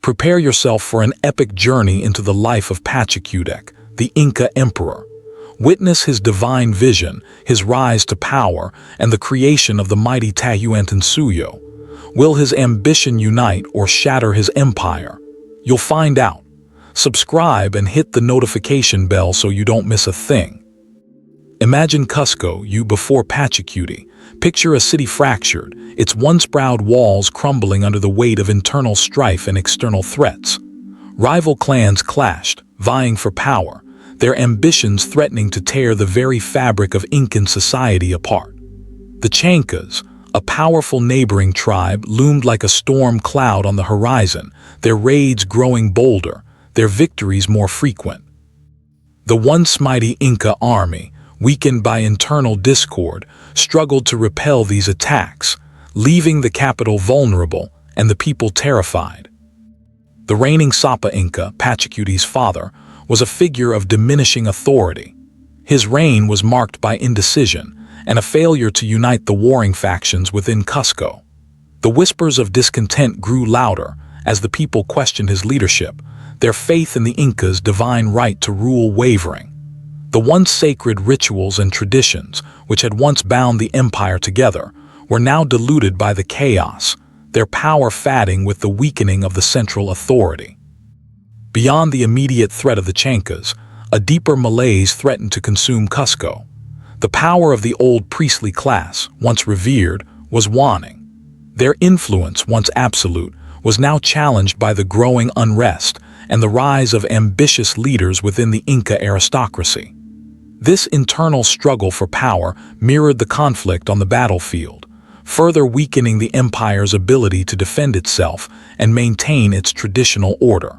Prepare yourself for an epic journey into the life of Pachacútec, the Inca emperor. Witness his divine vision, his rise to power, and the creation of the mighty Tahuantinsuyo. Will his ambition unite or shatter his empire? You'll find out. Subscribe and hit the notification bell so you don't miss a thing. Imagine Cusco, you before Pachacuti. Picture a city fractured, its once proud walls crumbling under the weight of internal strife and external threats. Rival clans clashed, vying for power, their ambitions threatening to tear the very fabric of Incan society apart. The Chancas, a powerful neighboring tribe, loomed like a storm cloud on the horizon, their raids growing bolder, their victories more frequent. The once mighty Inca army, weakened by internal discord, struggled to repel these attacks, leaving the capital vulnerable and the people terrified. The reigning Sapa Inca, Pachacuti's father, was a figure of diminishing authority. His reign was marked by indecision and a failure to unite the warring factions within Cusco. The whispers of discontent grew louder as the people questioned his leadership, their faith in the Inca's divine right to rule wavering. The once sacred rituals and traditions, which had once bound the empire together, were now diluted by the chaos, their power fading with the weakening of the central authority. Beyond the immediate threat of the Chancas, a deeper malaise threatened to consume Cusco. The power of the old priestly class, once revered, was waning. Their influence, once absolute, was now challenged by the growing unrest and the rise of ambitious leaders within the Inca aristocracy. This internal struggle for power mirrored the conflict on the battlefield, further weakening the empire's ability to defend itself and maintain its traditional order.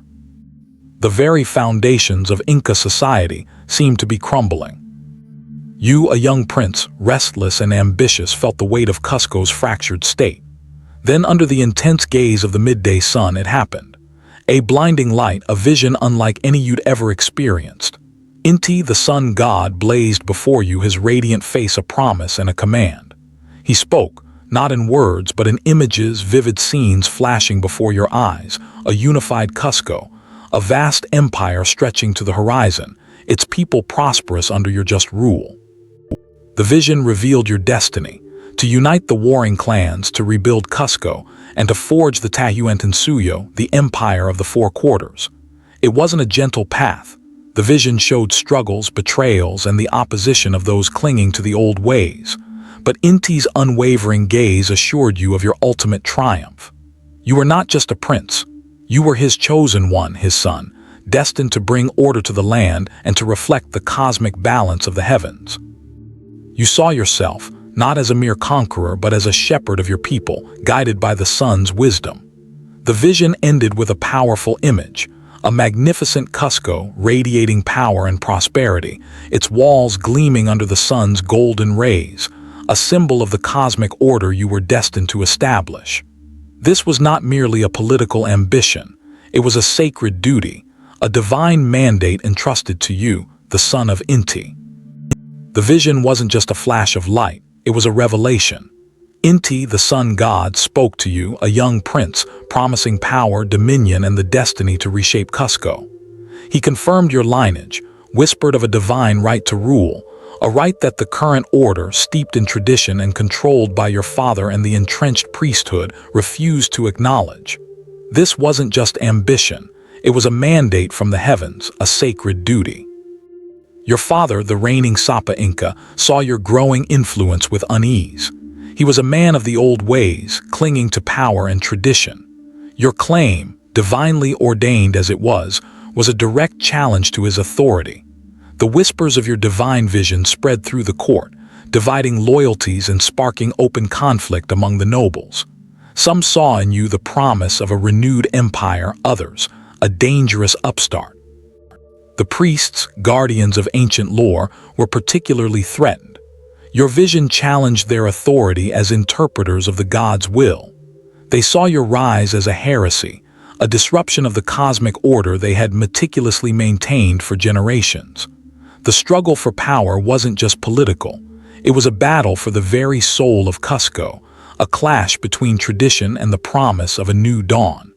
The very foundations of Inca society seemed to be crumbling. You, a young prince, restless and ambitious, felt the weight of Cusco's fractured state. Then, under the intense gaze of the midday sun, it happened. A blinding light, a vision unlike any you'd ever experienced. Inti, the sun god, blazed before you, his radiant face a promise and a command. He spoke, not in words, but in images, vivid scenes flashing before your eyes, a unified Cusco, a vast empire stretching to the horizon, its people prosperous under your just rule. The vision revealed your destiny, to unite the warring clans, to rebuild Cusco, and to forge the Tahuantinsuyo, the empire of the four quarters. It wasn't a gentle path. The vision showed struggles, betrayals, and the opposition of those clinging to the old ways. But Inti's unwavering gaze assured you of your ultimate triumph. You were not just a prince. You were his chosen one, his son, destined to bring order to the land and to reflect the cosmic balance of the heavens. You saw yourself, not as a mere conqueror, but as a shepherd of your people, guided by the sun's wisdom. The vision ended with a powerful image, a magnificent Cusco radiating power and prosperity, its walls gleaming under the sun's golden rays, a symbol of the cosmic order you were destined to establish. This was not merely a political ambition, it was a sacred duty, a divine mandate entrusted to you, the son of Inti. The vision wasn't just a flash of light, it was a revelation. Inti, the sun god, spoke to you, a young prince, promising power, dominion, and the destiny to reshape Cusco. He confirmed your lineage, whispered of a divine right to rule, a right that the current order, steeped in tradition and controlled by your father and the entrenched priesthood, refused to acknowledge. This wasn't just ambition, it was a mandate from the heavens, a sacred duty. Your father, the reigning Sapa Inca, saw your growing influence with unease. He was a man of the old ways, clinging to power and tradition. Your claim, divinely ordained as it was a direct challenge to his authority. The whispers of your divine vision spread through the court, dividing loyalties and sparking open conflict among the nobles. Some saw in you the promise of a renewed empire, others, a dangerous upstart. The priests, guardians of ancient lore, were particularly threatened. Your vision challenged their authority as interpreters of the god's will. They saw your rise as a heresy, a disruption of the cosmic order they had meticulously maintained for generations. The struggle for power wasn't just political. It was a battle for the very soul of Cusco, a clash between tradition and the promise of a new dawn.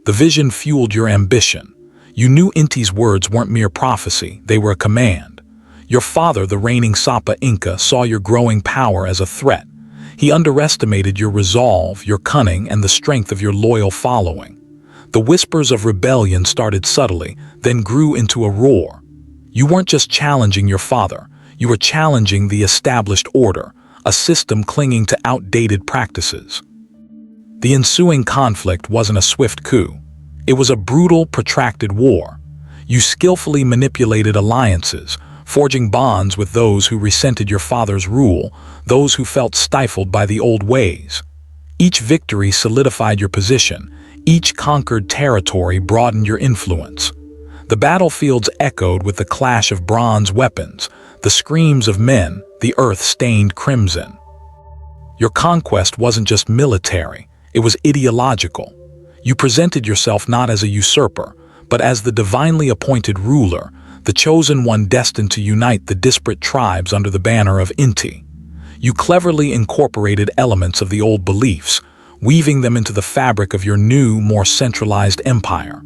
The vision fueled your ambition. You knew Inti's words weren't mere prophecy, they were a command. Your father, the reigning Sapa Inca, saw your growing power as a threat. He underestimated your resolve, your cunning, and the strength of your loyal following. The whispers of rebellion started subtly, then grew into a roar. You weren't just challenging your father, you were challenging the established order, a system clinging to outdated practices. The ensuing conflict wasn't a swift coup. It was a brutal, protracted war. You skillfully manipulated alliances, forging bonds with those who resented your father's rule, those who felt stifled by the old ways. Each victory solidified your position. Each conquered territory broadened your influence. The battlefields echoed with the clash of bronze weapons, the screams of men, the earth stained crimson. Your conquest wasn't just military, it was ideological. You presented yourself not as a usurper, but as the divinely appointed ruler, the chosen one destined to unite the disparate tribes under the banner of Inti. You cleverly incorporated elements of the old beliefs, weaving them into the fabric of your new, more centralized empire.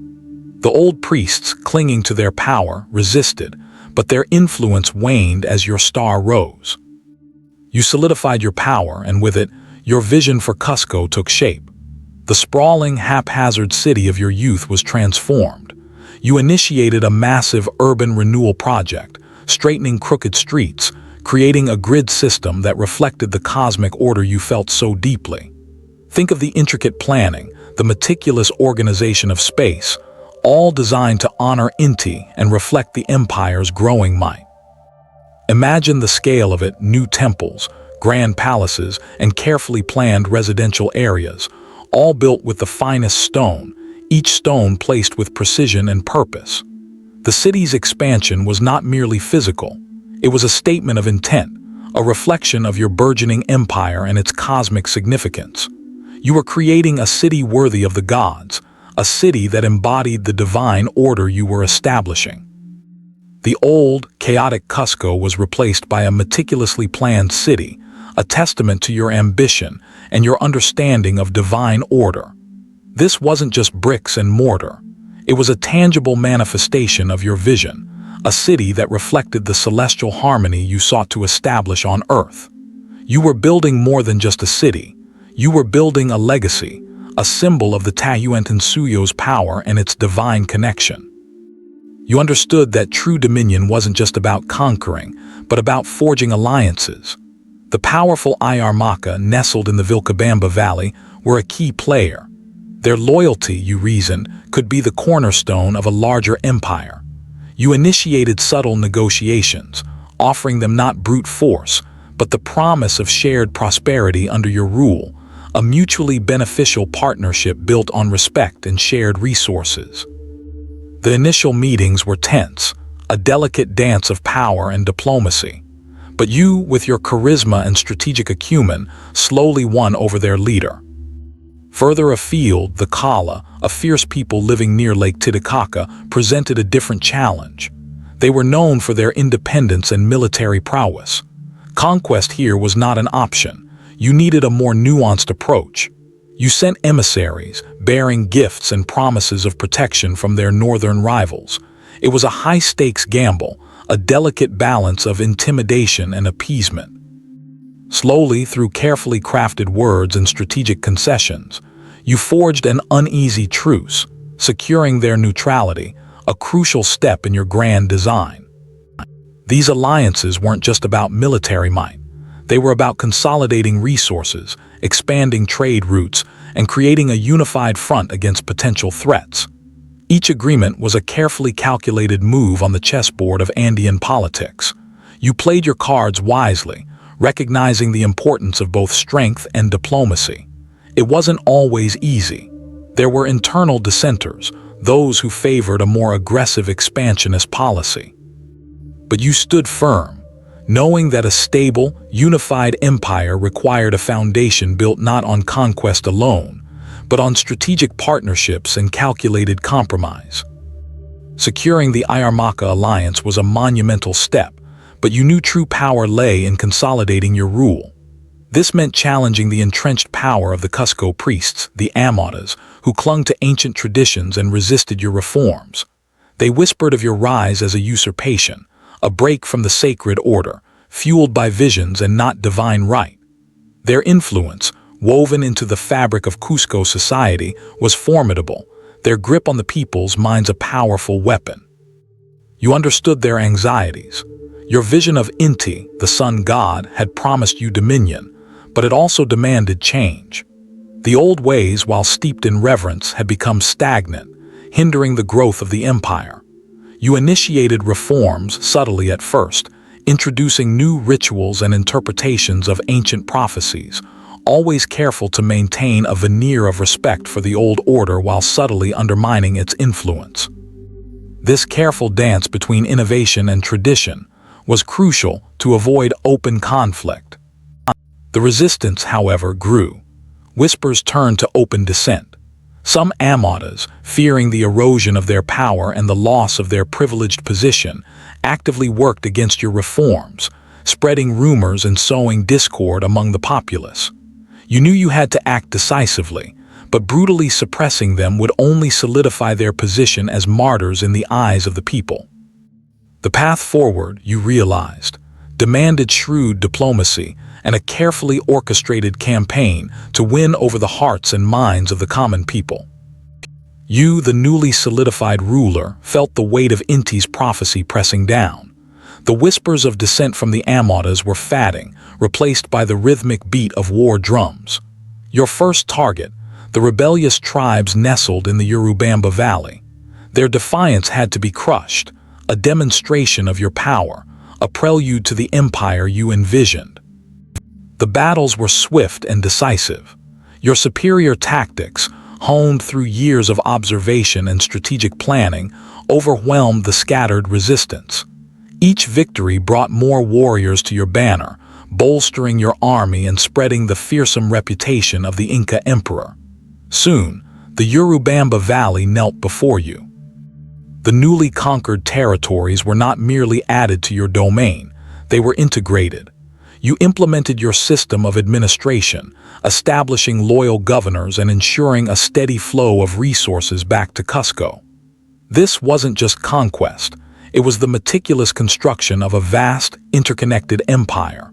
The old priests, clinging to their power, resisted, but their influence waned as your star rose. You solidified your power, and with it, your vision for Cusco took shape. The sprawling, haphazard city of your youth was transformed. You initiated a massive urban renewal project, straightening crooked streets, creating a grid system that reflected the cosmic order you felt so deeply. Think of the intricate planning, the meticulous organization of space, all designed to honor Inti and reflect the empire's growing might. Imagine the scale of it: new temples, grand palaces, and carefully planned residential areas, all built with the finest stone, each stone placed with precision and purpose. The city's expansion was not merely physical, it was a statement of intent, a reflection of your burgeoning empire and its cosmic significance. You were creating a city worthy of the gods, a city that embodied the divine order you were establishing. The old, chaotic Cusco was replaced by a meticulously planned city, a testament to your ambition and your understanding of divine order. This wasn't just bricks and mortar. It was a tangible manifestation of your vision, a city that reflected the celestial harmony you sought to establish on earth. You were building more than just a city. You were building a legacy, a symbol of the Tahuantinsuyo's power and its divine connection. You understood that true dominion wasn't just about conquering, but about forging alliances. The powerful Ayarmaka, nestled in the Vilcabamba Valley, were a key player. Their loyalty, you reasoned, could be the cornerstone of a larger empire. You initiated subtle negotiations, offering them not brute force, but the promise of shared prosperity under your rule, a mutually beneficial partnership built on respect and shared resources. The initial meetings were tense, a delicate dance of power and diplomacy. But you, with your charisma and strategic acumen, slowly won over their leader. Further afield, the Kala, a fierce people living near Lake Titicaca, presented a different challenge. They were known for their independence and military prowess. Conquest here was not an option. You needed a more nuanced approach. You sent emissaries, bearing gifts and promises of protection from their northern rivals. It was a high-stakes gamble, a delicate balance of intimidation and appeasement. Slowly, through carefully crafted words and strategic concessions, you forged an uneasy truce, securing their neutrality, a crucial step in your grand design. These alliances weren't just about military might. They were about consolidating resources, expanding trade routes, and creating a unified front against potential threats. Each agreement was a carefully calculated move on the chessboard of Andean politics. You played your cards wisely, recognizing the importance of both strength and diplomacy. It wasn't always easy. There were internal dissenters, those who favored a more aggressive expansionist policy. But you stood firm, knowing that a stable, unified empire required a foundation built not on conquest alone, but on strategic partnerships and calculated compromise. Securing the Ayarmaka alliance was a monumental step, but you knew true power lay in consolidating your rule. This meant challenging the entrenched power of the Cusco priests, the Amadas, who clung to ancient traditions and resisted your reforms. They whispered of your rise as a usurpation, a break from the sacred order, fueled by visions and not divine right. Their influence, woven into the fabric of Cusco society, was formidable, their grip on the people's minds a powerful weapon. You understood their anxieties. Your vision of Inti, the sun god, had promised you dominion, but it also demanded change. The old ways, while steeped in reverence, had become stagnant, hindering the growth of the empire. You initiated reforms subtly at first, introducing new rituals and interpretations of ancient prophecies, always careful to maintain a veneer of respect for the old order while subtly undermining its influence. This careful dance between innovation and tradition was crucial to avoid open conflict. The resistance, however, grew. Whispers turned to open dissent. Some Amadas, fearing the erosion of their power and the loss of their privileged position, actively worked against your reforms, spreading rumors and sowing discord among the populace. You knew you had to act decisively, but brutally suppressing them would only solidify their position as martyrs in the eyes of the people. The path forward, you realized, demanded shrewd diplomacy and a carefully orchestrated campaign to win over the hearts and minds of the common people. You, the newly solidified ruler, felt the weight of Inti's prophecy pressing down. The whispers of dissent from the Amadas were fading, replaced by the rhythmic beat of war drums. Your first target, the rebellious tribes nestled in the Urubamba Valley. Their defiance had to be crushed, a demonstration of your power, a prelude to the empire you envisioned. The battles were swift and decisive. Your superior tactics, honed through years of observation and strategic planning, overwhelmed the scattered resistance. Each victory brought more warriors to your banner, bolstering your army and spreading the fearsome reputation of the Inca emperor. Soon, the Urubamba Valley knelt before you. The newly conquered territories were not merely added to your domain, they were integrated. You implemented your system of administration, establishing loyal governors and ensuring a steady flow of resources back to Cusco. This wasn't just conquest, it was the meticulous construction of a vast, interconnected empire.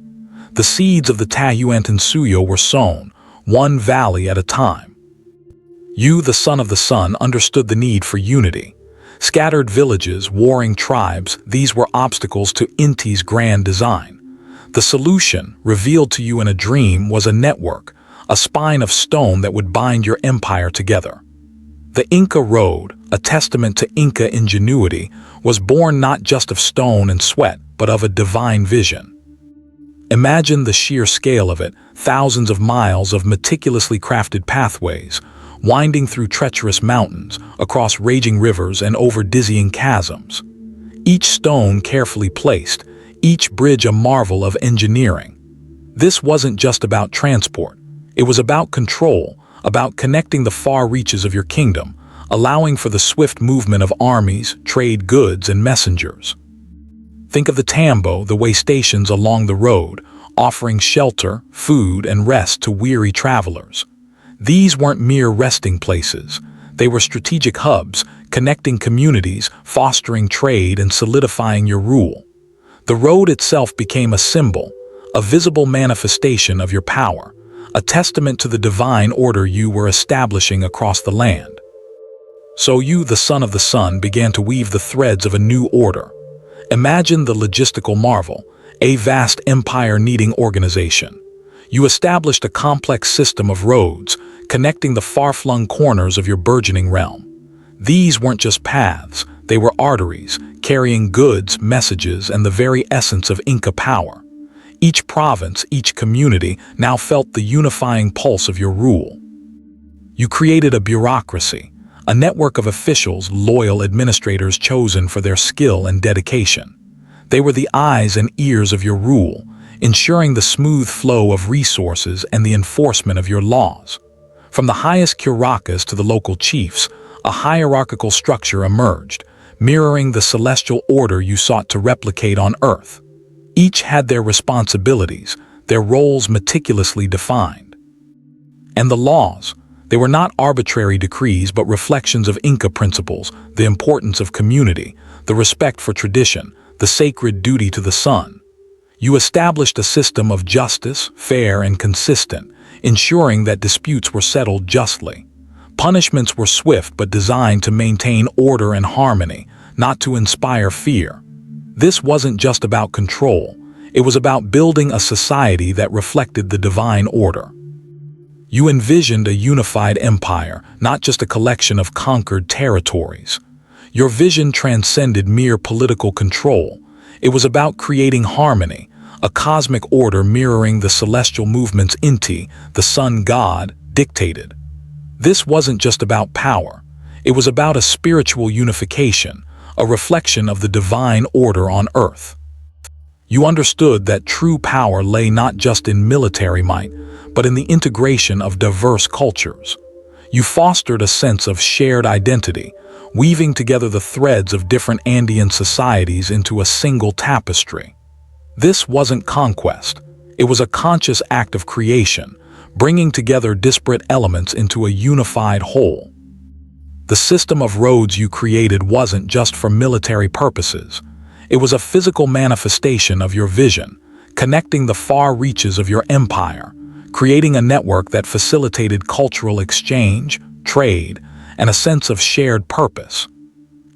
The seeds of the Tahuantinsuyo were sown, one valley at a time. You, the son of the sun, understood the need for unity. Scattered villages, warring tribes, these were obstacles to Inti's grand design. The solution, revealed to you in a dream, was a network, a spine of stone that would bind your empire together. The Inca Road, a testament to Inca ingenuity, was born not just of stone and sweat, but of a divine vision. Imagine the sheer scale of it, thousands of miles of meticulously crafted pathways, winding through treacherous mountains, across raging rivers and over dizzying chasms. Each stone carefully placed, each bridge a marvel of engineering. This wasn't just about transport. It was about control, about connecting the far reaches of your kingdom, allowing for the swift movement of armies, trade goods, and messengers. Think of the tambo, the way stations along the road, offering shelter, food, and rest to weary travelers. These weren't mere resting places. They were strategic hubs, connecting communities, fostering trade, and solidifying your rule. The road itself became a symbol, a visible manifestation of your power, a testament to the divine order you were establishing across the land. So you, the son of the sun, began to weave the threads of a new order. Imagine the logistical marvel, a vast empire needing organization. You established a complex system of roads, connecting the far-flung corners of your burgeoning realm. These weren't just paths, they were arteries, carrying goods, messages, and the very essence of Inca power. Each province, each community, now felt the unifying pulse of your rule. You created a bureaucracy, a network of officials, loyal administrators chosen for their skill and dedication. They were the eyes and ears of your rule, ensuring the smooth flow of resources and the enforcement of your laws. From the highest curacas to the local chiefs, a hierarchical structure emerged, mirroring the celestial order you sought to replicate on Earth. Each had their responsibilities, their roles meticulously defined. And the laws, they were not arbitrary decrees but reflections of Inca principles, the importance of community, the respect for tradition, the sacred duty to the sun. You established a system of justice, fair and consistent, ensuring that disputes were settled justly. Punishments were swift but designed to maintain order and harmony, not to inspire fear. This wasn't just about control, it was about building a society that reflected the divine order. You envisioned a unified empire, not just a collection of conquered territories. Your vision transcended mere political control. It was about creating harmony, a cosmic order mirroring the celestial movements Inti, the sun god, dictated. This wasn't just about power. It was about a spiritual unification, a reflection of the divine order on earth. You understood that true power lay not just in military might, but in the integration of diverse cultures. You fostered a sense of shared identity, weaving together the threads of different Andean societies into a single tapestry. This wasn't conquest. It was a conscious act of creation, bringing together disparate elements into a unified whole. The system of roads you created wasn't just for military purposes. It was a physical manifestation of your vision, connecting the far reaches of your empire, creating a network that facilitated cultural exchange, trade, and a sense of shared purpose.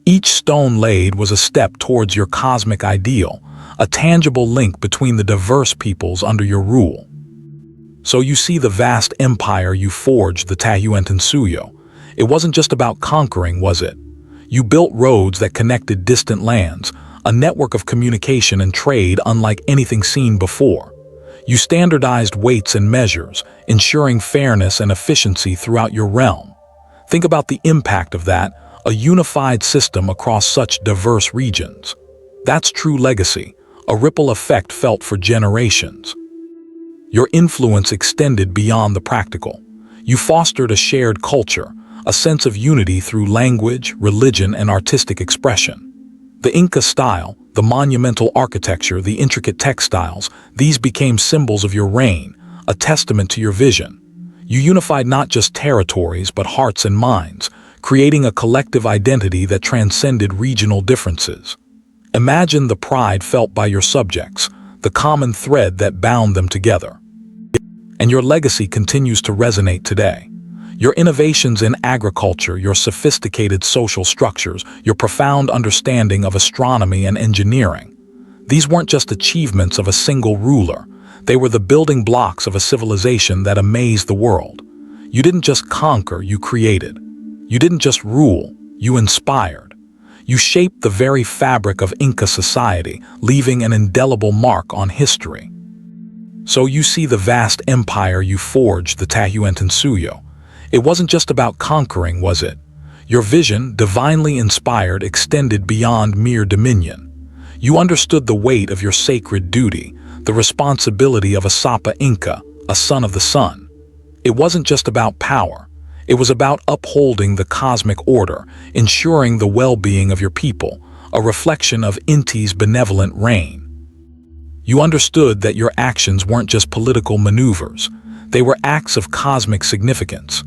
Each stone laid was a step towards your cosmic ideal, a tangible link between the diverse peoples under your rule. So you see the vast empire you forged, the Tahuantinsuyo. It wasn't just about conquering, was it? You built roads that connected distant lands, a network of communication and trade unlike anything seen before. You standardized weights and measures, ensuring fairness and efficiency throughout your realm. Think about the impact of that, a unified system across such diverse regions. That's true legacy, a ripple effect felt for generations. Your influence extended beyond the practical. You fostered a shared culture, a sense of unity through language, religion, and artistic expression. The Inca style, the monumental architecture, the intricate textiles, these became symbols of your reign, a testament to your vision. You unified not just territories but hearts and minds, creating a collective identity that transcended regional differences. Imagine the pride felt by your subjects, the common thread that bound them together. And your legacy continues to resonate today. Your innovations in agriculture, your sophisticated social structures, your profound understanding of astronomy and engineering. These weren't just achievements of a single ruler. They were the building blocks of a civilization that amazed the world. You didn't just conquer, you created. You didn't just rule, you inspired. You shaped the very fabric of Inca society, leaving an indelible mark on history. So you see the vast empire you forged, the Tahuantinsuyo. It wasn't just about conquering, was it? Your vision, divinely inspired, extended beyond mere dominion. You understood the weight of your sacred duty, the responsibility of a Sapa Inca, a son of the sun. It wasn't just about power. It was about upholding the cosmic order, ensuring the well-being of your people, a reflection of Inti's benevolent reign. You understood that your actions weren't just political maneuvers. They were acts of cosmic significance.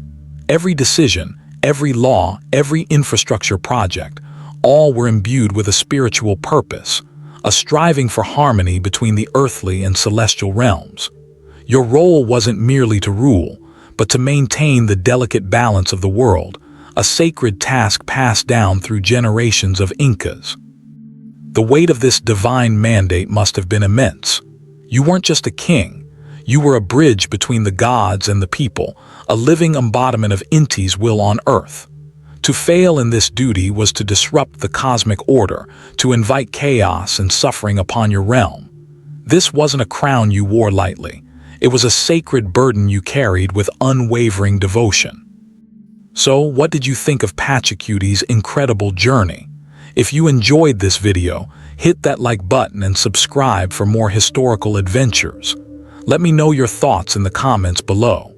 Every decision, every law, every infrastructure project, all were imbued with a spiritual purpose, a striving for harmony between the earthly and celestial realms. Your role wasn't merely to rule, but to maintain the delicate balance of the world, a sacred task passed down through generations of Incas. The weight of this divine mandate must have been immense. You weren't just a king. You were a bridge between the gods and the people, a living embodiment of Inti's will on earth. To fail in this duty was to disrupt the cosmic order, to invite chaos and suffering upon your realm. This wasn't a crown you wore lightly. It was a sacred burden you carried with unwavering devotion. So, what did you think of Pachacuti's incredible journey? If you enjoyed this video, hit that like button and subscribe for more historical adventures. Let me know your thoughts in the comments below.